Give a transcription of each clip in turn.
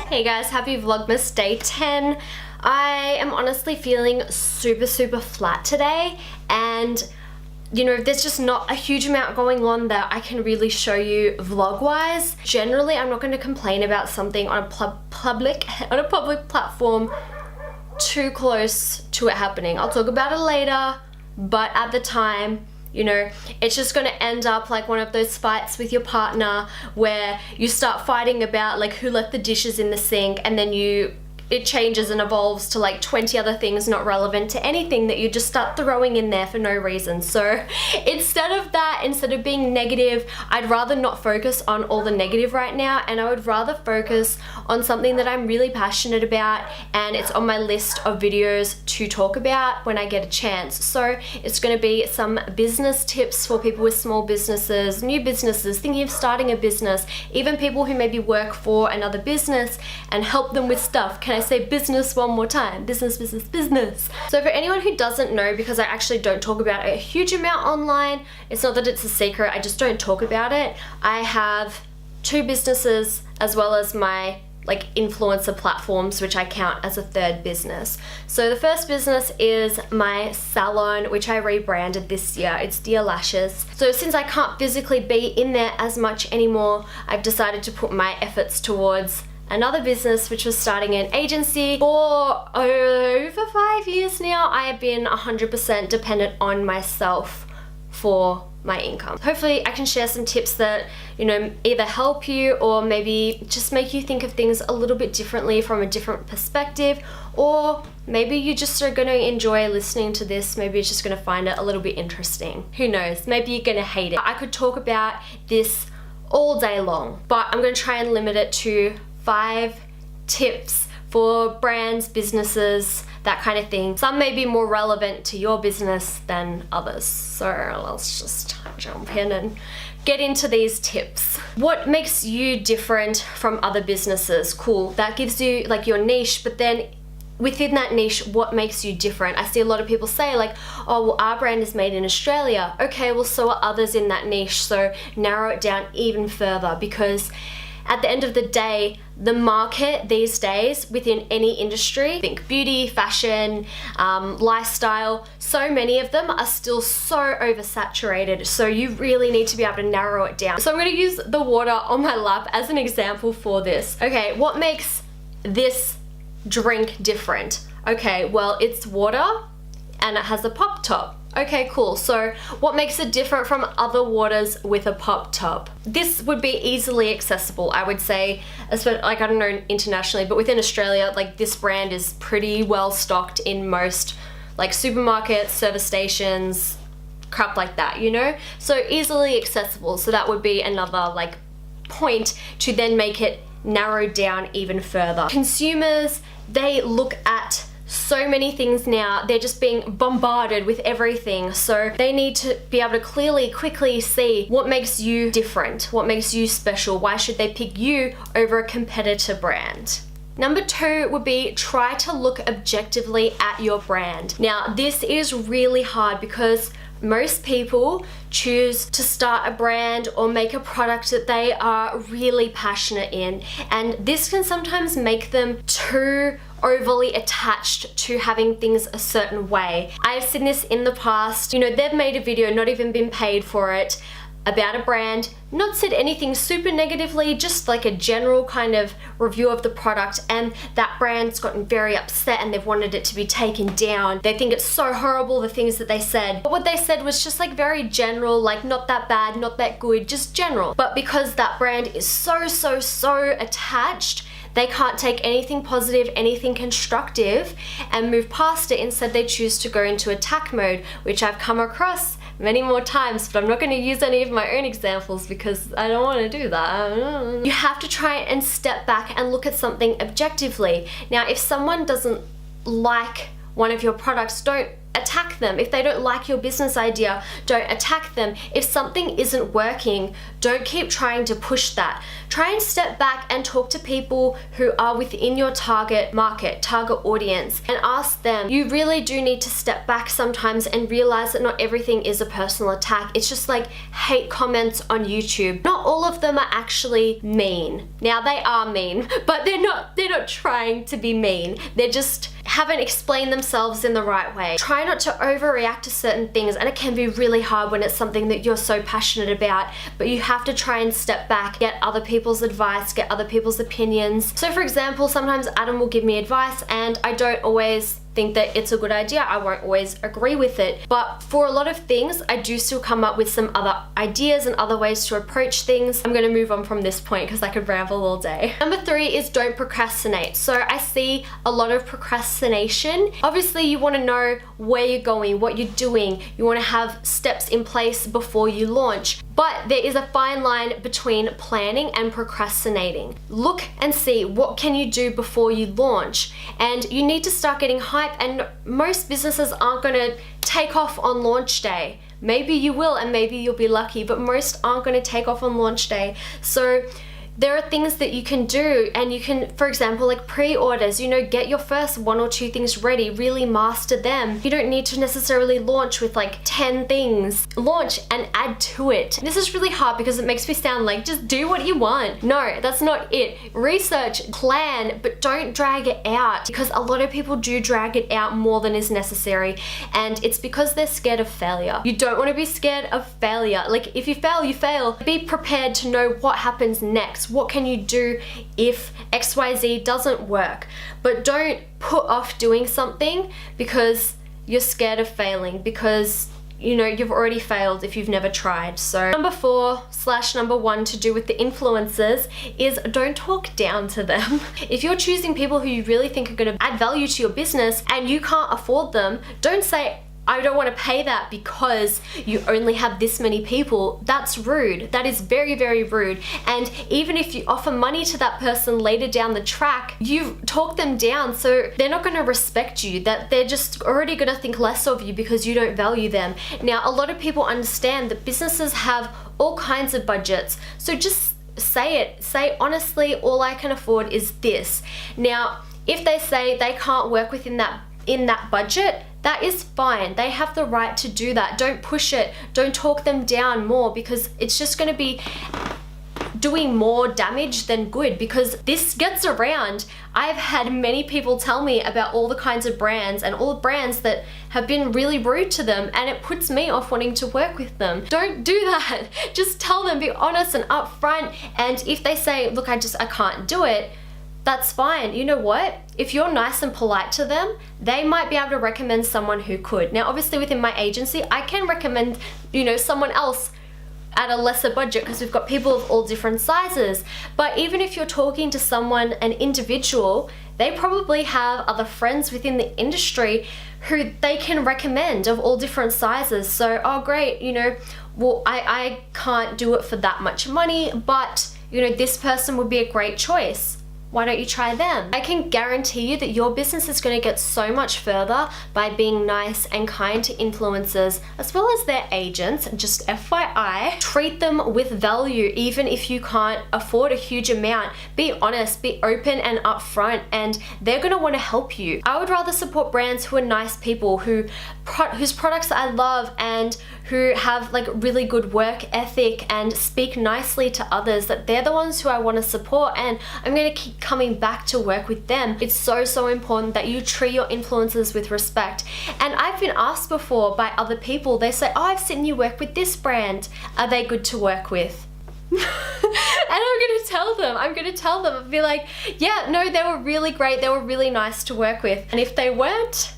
Hey guys, happy Vlogmas day 10. I am honestly feeling super flat today, and you know, there's just not a huge amount going on that I can really show you vlog wise. Generally, I'm not going to complain about something on a public platform too close to it happening. I'll talk about it later, but at the time, you know, it's just gonna end up like one of those fights with your partner where you start fighting about like who left the dishes in the sink, and then it changes and evolves to like 20 other things not relevant to anything that you just start throwing in there for no reason. So instead of being negative, I'd rather not focus on all the negative right now, and I would rather focus on something that I'm really passionate about, and it's on my list of videos to talk about when I get a chance. So it's going to be some business tips for people with small businesses, new businesses, thinking of starting a business, even people who maybe work for another business, and help them with stuff. Can I say business one more time? Business. So for anyone who doesn't know, because I actually don't talk about it a huge amount online, it's not that it's a secret, I just don't talk about it. I have 2 businesses as well as my like influencer platforms, which I count as a third business. So the first business is my salon, which I rebranded this year. It's Dear Lashes. So since I can't physically be in there as much anymore, I've decided to put my efforts towards another business, which was starting an agency. For over 5 years now, I have been 100% dependent on myself for my income. Hopefully I can share some tips that, you know, either help you or maybe just make you think of things a little bit differently from a different perspective, or maybe you just are going to enjoy listening to this. Maybe you're just going to find it a little bit interesting. Who knows? Maybe you're going to hate it. I could talk about this all day long, but I'm going to try and limit it to 5 tips for brands, businesses, that kind of thing. Some may be more relevant to your business than others. So let's just jump in and get into these tips. What makes you different from other businesses? Cool, that gives you like your niche, but then within that niche, what makes you different? I see a lot of people say like, oh, well, our brand is made in Australia. Okay, well, so are others in that niche. So narrow it down even further, because at the end of the day, the market these days within any industry, think beauty, fashion, lifestyle, so many of them are still so oversaturated. So you really need to be able to narrow it down. So I'm going to use the water on my lap as an example for this. Okay, what makes this drink different? Okay, well, it's water and it has a pop top. Okay, cool. So what makes it different from other waters with a pop top? This would be easily accessible, I would say, especially, like, I don't know internationally, but within Australia, like, this brand is pretty well stocked in most like supermarkets, service stations, crap like that, you know? So easily accessible. So that would be another like point to then make it narrowed down even further. Consumers, they look at so many things now. They're just being bombarded with everything, so they need to be able to quickly see what makes you different, what makes you special. Why should they pick you over a competitor brand? Number 2 would be try to look objectively at your brand. Now, this is really hard because most people choose to start a brand or make a product that they are really passionate in, and this can sometimes make them too overly attached to having things a certain way. I've seen this in the past. You know, they've made a video, not even been paid for it, about a brand, not said anything super negatively, just like a general kind of review of the product, and that brand's gotten very upset and they've wanted it to be taken down. They think it's so horrible, the things that they said. But what they said was just like very general, like not that bad, not that good, just general. But because that brand is so attached, they can't take anything positive, anything constructive, and move past it. Instead, they choose to go into attack mode, which I've come across many more times, but I'm not going to use any of my own examples because I don't want to do that. You have to try and step back and look at something objectively. Now, if someone doesn't like one of your products, don't attack them. If they don't like your business idea, don't attack them. If something isn't working, don't keep trying to push that. Try and step back and talk to people who are within your target market, target audience, and ask them. You really do need to step back sometimes and realize that not everything is a personal attack. It's just like hate comments on YouTube. Not all of them are actually mean. Now they are mean, but they're not trying to be mean. They're just haven't explained themselves in the right way. Try not to overreact to certain things, and it can be really hard when it's something that you're so passionate about, but you have to try and step back, get other people's advice, get other people's opinions. So for example, sometimes Adam will give me advice and I don't always think that it's a good idea. I won't always agree with it, but for a lot of things I do still come up with some other ideas and other ways to approach things. I'm gonna move on from this point because I could ramble all day. Number 3 is don't procrastinate. So I see a lot of procrastination. Obviously you want to know where you're going, what you're doing. You want to have steps in place before you launch, but there is a fine line between planning and procrastinating. Look and see what can you do before you launch, and you need to start getting hype. And most businesses aren't going to take off on launch day. Maybe you will, and maybe you'll be lucky, but most aren't going to take off on launch day. So there are things that you can do, and you can, for example, like pre-orders, you know, get your first 1 or 2 things ready, really master them. You don't need to necessarily launch with like 10 things. Launch and add to it. This is really hard because it makes me sound like just do what you want. No, that's not it. Research, plan, but don't drag it out, because a lot of people do drag it out more than is necessary, and it's because they're scared of failure. You don't want to be scared of failure. Like if you fail, you fail. Be prepared to know what happens next. What can you do if XYZ doesn't work? But don't put off doing something because you're scared of failing, because you know you've already failed if you've never tried. So number 4/number 1 to do with the influencers is don't talk down to them. If you're choosing people who you really think are going to add value to your business and you can't afford them, don't say, I don't want to pay that because you only have this many people. That's rude. That is very, very rude. And even if you offer money to that person later down the track, you talk them down, so they're not going to respect you. That they're just already going to think less of you because you don't value them. Now, a lot of people understand that businesses have all kinds of budgets. So just say it. Say, honestly, all I can afford is this. Now, if they say they can't work within that budget, that is fine. They have the right to do that. Don't push it. Don't talk them down more, because it's just going to be doing more damage than good, because this gets around. I've had many people tell me about all the kinds of brands and all the brands that have been really rude to them, and it puts me off wanting to work with them. Don't do that. Just tell them, be honest and upfront. And if they say, look, I can't do it, that's fine. You know what? If you're nice and polite to them, they might be able to recommend someone who could. Now, obviously within my agency, I can recommend, you know, someone else at a lesser budget because we've got people of all different sizes. But even if you're talking to someone, an individual, they probably have other friends within the industry who they can recommend of all different sizes. So, oh great, you know, well, I can't do it for that much money, but you know, this person would be a great choice. Why don't you try them? I can guarantee you that your business is going to get so much further by being nice and kind to influencers as well as their agents. Just FYI, treat them with value even if you can't afford a huge amount. Be honest, be open and upfront, and they're going to want to help you. I would rather support brands who are nice people, whose products I love and who have like really good work ethic and speak nicely to others. That they're the ones who I want to support, and I'm going to keep coming back to work with them. It's so important that you treat your influencers with respect. And I've been asked before by other people, they say, oh, I've seen you work with this brand. Are they good to work with? And I'm gonna tell them, I'll be like, yeah, no, they were really great. They were really nice to work with. And if they weren't,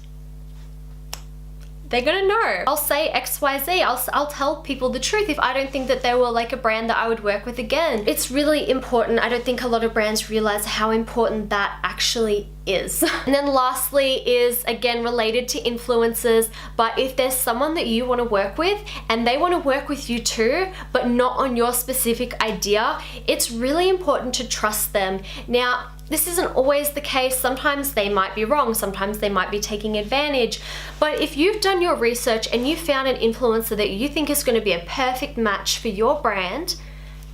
they're gonna know. I'll say XYZ. I'll tell people the truth if I don't think that they were like a brand that I would work with again. It's really important. I don't think a lot of brands realize how important that actually is. And then lastly is, again, related to influencers, but if there's someone that you want to work with and they want to work with you too, but not on your specific idea, it's really important to trust them. Now, this isn't always the case. Sometimes they might be wrong, sometimes they might be taking advantage. But if you've done your research and you found an influencer that you think is going to be a perfect match for your brand,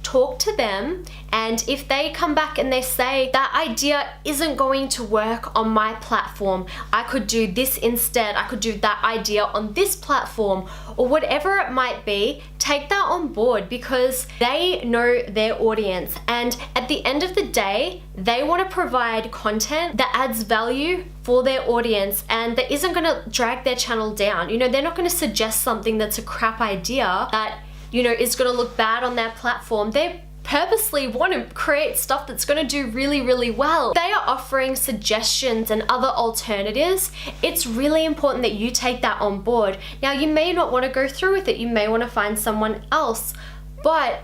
talk to them, and if they come back and they say that idea isn't going to work on my platform, I could do this instead, I could do that idea on this platform, or whatever it might be, take that on board, because they know their audience, and at the end of the day, they want to provide content that adds value for their audience and that isn't going to drag their channel down. You know, they're not going to suggest something that's a crap idea that, you know, is going to look bad on their platform. They purposely want to create stuff that's going to do really, really well. They are offering suggestions and other alternatives. It's really important that you take that on board. Now, you may not want to go through with it. You may want to find someone else, but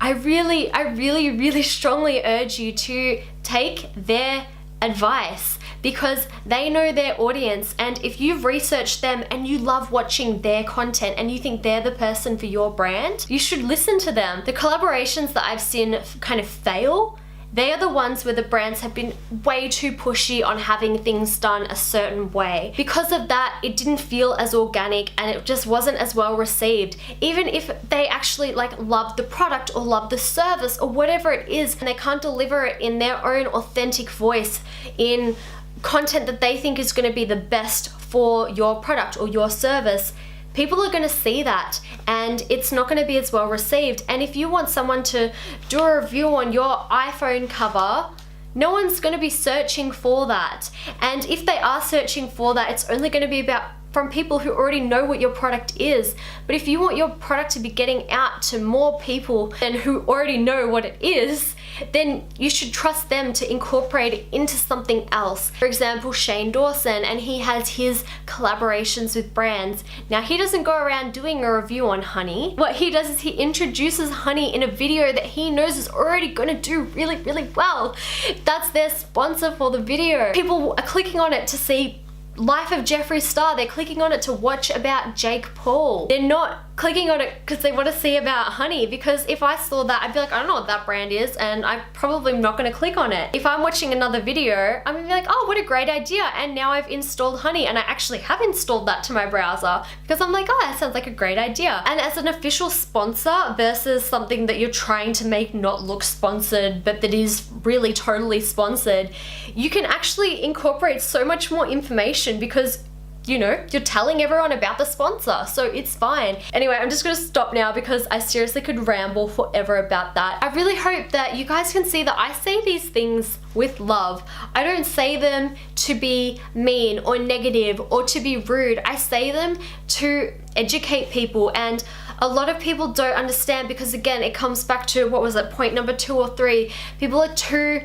I really strongly urge you to take their advice, because they know their audience, and if you've researched them and you love watching their content and you think they're the person for your brand, you should listen to them. The collaborations that I've seen kind of fail, they are the ones where the brands have been way too pushy on having things done a certain way. Because of that, it didn't feel as organic and it just wasn't as well received. Even if they actually love the product or love the service or whatever it is, and they can't deliver it in their own authentic voice, in content that they think is going to be the best for your product or your service, people are going to see that and it's not going to be as well received. And if you want someone to do a review on your iPhone cover, no one's going to be searching for that. And if they are searching for that, it's only going to be from people who already know what your product is. But if you want your product to be getting out to more people than who already know what it is, then you should trust them to incorporate it into something else. For example, Shane Dawson, and he has his collaborations with brands. Now, he doesn't go around doing a review on honey. What he does is he introduces honey in a video that he knows is already going to do really, really well. That's their sponsor for the video. People are clicking on it to see Life of Jeffree Star. They're clicking on it to watch about Jake Paul. They're not clicking on it because they want to see about honey, because if I saw that, I'd be like, I don't know what that brand is, and I'm probably not going to click on it. If I'm watching another video, I'm going to be like, oh, what a great idea, and now I've installed honey, and I actually have installed that to my browser because I'm like, oh, that sounds like a great idea. And as an official sponsor versus something that you're trying to make not look sponsored but that is really totally sponsored, you can actually incorporate so much more information because, you know, you're telling everyone about the sponsor, so it's fine. Anyway, I'm just gonna stop now because I seriously could ramble forever about that. I really hope that you guys can see that I say these things with love. I don't say them to be mean or negative or to be rude. I say them to educate people, and a lot of people don't understand because, again, it comes back to, what was it, point number 2 or 3. People are too,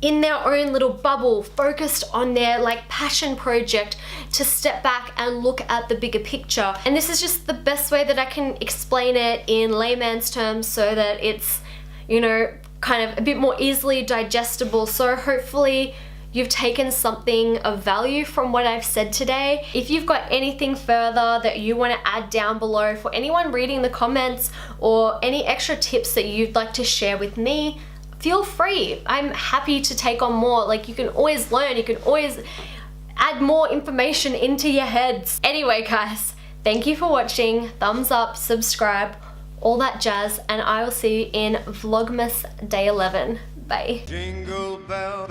in their own little bubble, focused on their passion project, to step back and look at the bigger picture. And this is just the best way that I can explain it in layman's terms so that it's, you know, kind of a bit more easily digestible. So hopefully you've taken something of value from what I've said today. If you've got anything further that you want to add down below for anyone reading the comments, or any extra tips that you'd like to share with me, feel free. I'm happy to take on more. You can always learn, you can always add more information into your heads. Anyway, guys, thank you for watching. Thumbs up, subscribe, all that jazz, and I will see you in Vlogmas Day 11. Bye. Jingle bell.